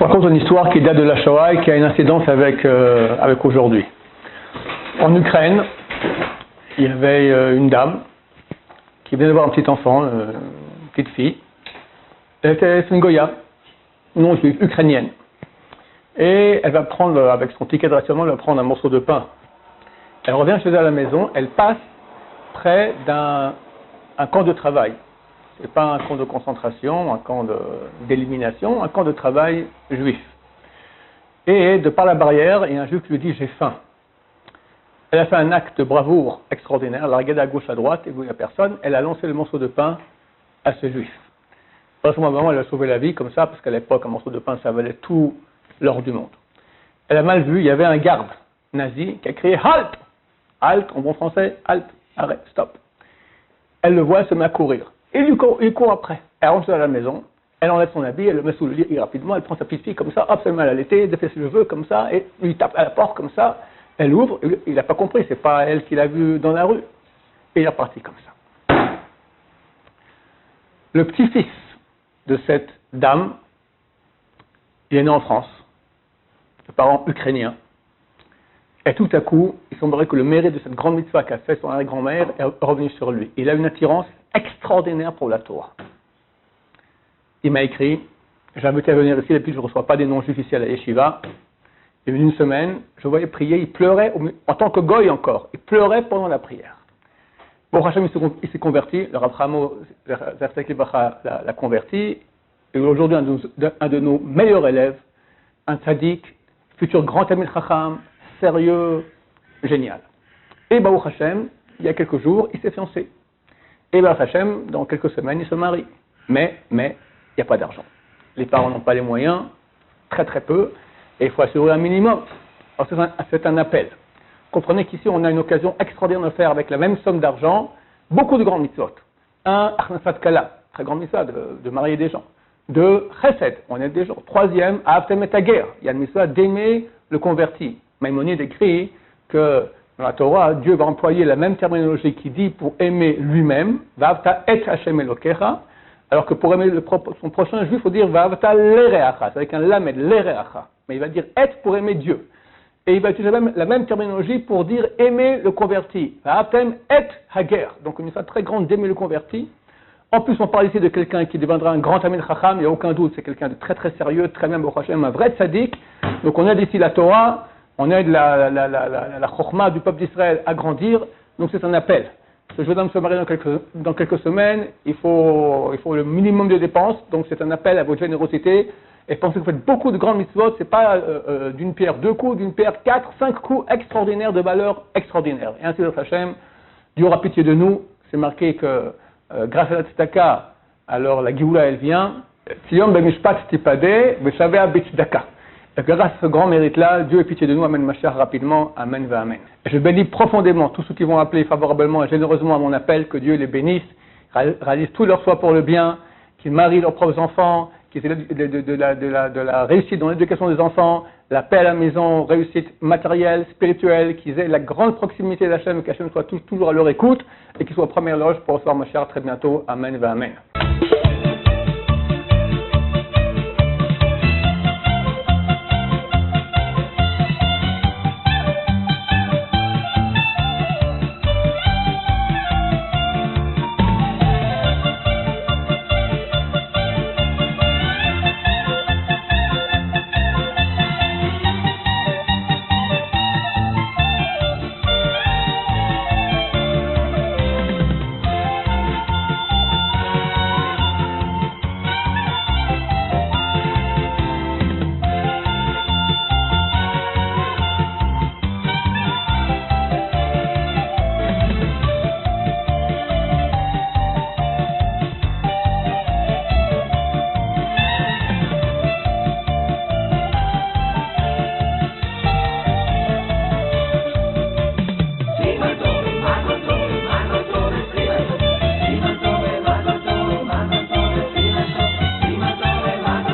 Je raconte une histoire qui date de la Shoah et qui a une incidence avec aujourd'hui. En Ukraine, il y avait une dame qui venait de voir un petit enfant, une petite fille. C'est une Goya, non juive, ukrainienne. Et elle va prendre, avec son ticket de rationnement, elle va prendre un morceau de pain. Elle revient chez elle à la maison, elle passe près d'un camp de travail. Ce n'est pas un camp de concentration, un camp d'élimination, un camp de travail juif. Et de par la barrière, il y a un juif qui lui dit « j'ai faim ». Elle a fait un acte de bravoure extraordinaire, elle a regardé à gauche, à droite, et vous, il n'y a personne, elle a lancé le morceau de pain à ce juif. À ce moment, elle a sauvé la vie comme ça, parce qu'à l'époque, un morceau de pain, ça valait tout l'or du monde. Elle a mal vu, il y avait un garde nazi qui a crié « Halt !» Halt, en bon français, halt, arrête, stop. Elle le voit, elle se met à courir. Et il court après. Elle rentre à la maison, elle enlève son habit, elle le met sous le lit rapidement, elle prend sa petite fille comme ça, hop, elle le met à l'allaiter, elle fait ses cheveux comme ça, et lui tape à la porte comme ça, elle ouvre, il n'a pas compris, c'est pas elle qui l'a vu dans la rue. Et il est reparti comme ça. Le petit-fils de cette dame, il est né en France, de parents ukrainiens. Et tout à coup, il semblerait que le mérite de cette grande mitzvah qu'a fait son arrière-grand-mère est revenu sur lui. Il a une attirance extraordinaire pour la Torah. Il m'a écrit, j'ai invité à venir ici, depuis je ne reçois pas des noms juifs ici à la yeshiva. Il est venu une semaine, je voyais prier, il pleurait, en tant que goy encore, il pleurait pendant la prière. Bon, Hachem, il s'est converti, le Rav Chamo l'a converti, et aujourd'hui un de nos meilleurs élèves, un tzaddik, futur grand Talmid Chacham, sérieux, génial. Et Baruch Hashem, il y a quelques jours, il s'est fiancé. Et Baruch Hashem, dans quelques semaines, il se marie. Mais, il n'y a pas d'argent. Les parents n'ont pas les moyens, très très peu, et il faut assurer un minimum. Alors c'est un appel. Comprenez qu'ici, on a une occasion extraordinaire de faire avec la même somme d'argent, beaucoup de grandes mitzvot. Un, Achnasat Kala, très grande mitzvah de marier des gens. Deux, Chesed, on aide des gens. Troisième, Ahavtem et Hager, il y a une mitzvah d'aimer le converti. Maïmonide écrit que dans la Torah, Dieu va employer la même terminologie qui dit pour aimer lui-même, Va'avta et Hashem Elokecha, alors que pour aimer son prochain juif, il faut dire Va'avta l'ereacha, c'est avec un lamed, l'ereacha. Mais il va dire et pour aimer Dieu. Et il va utiliser la même terminologie pour dire aimer le converti. Va'avtem et Hager. Donc une histoire très grande d'aimer le converti. En plus, on parle ici de quelqu'un qui deviendra un grand Talmid Chacham, il n'y a aucun doute, c'est quelqu'un de très très sérieux, très bien, Baruch Hashem, un vrai tzaddik. Donc on aide ici la Torah, on aide la chokhma du peuple d'Israël à grandir, donc c'est un appel. Ce jeune homme se marie dans quelques semaines, il faut le minimum de dépenses, donc c'est un appel à votre générosité, et pensez que vous faites beaucoup de grandes mitzvot, c'est pas d'une pierre deux coups, d'une pierre 4, 5 coups extraordinaires, de valeur extraordinaire. Et ainsi, Baruch Hashem, Dieu aura pitié de nous, c'est marqué que grâce à la tzedaka, alors la Géoula elle vient, Sion b'mishpat tipade, v'shavea b'tzedaka. Et grâce à ce grand mérite-là, Dieu ait pitié de nous, amène Mashiach rapidement, amen, va amen. Et je bénis profondément tous ceux qui vont appeler favorablement et généreusement à mon appel, que Dieu les bénisse, réalise tout leur choix pour le bien, qu'ils marient leurs propres enfants, qu'ils aient de la réussite dans l'éducation des enfants, la paix à la maison, réussite matérielle, spirituelle, qu'ils aient la grande proximité d'Hachem, qu'Hachem soit toujours à leur écoute, et qu'ils soient première loge pour recevoir Mashiach très bientôt, amen, va amen.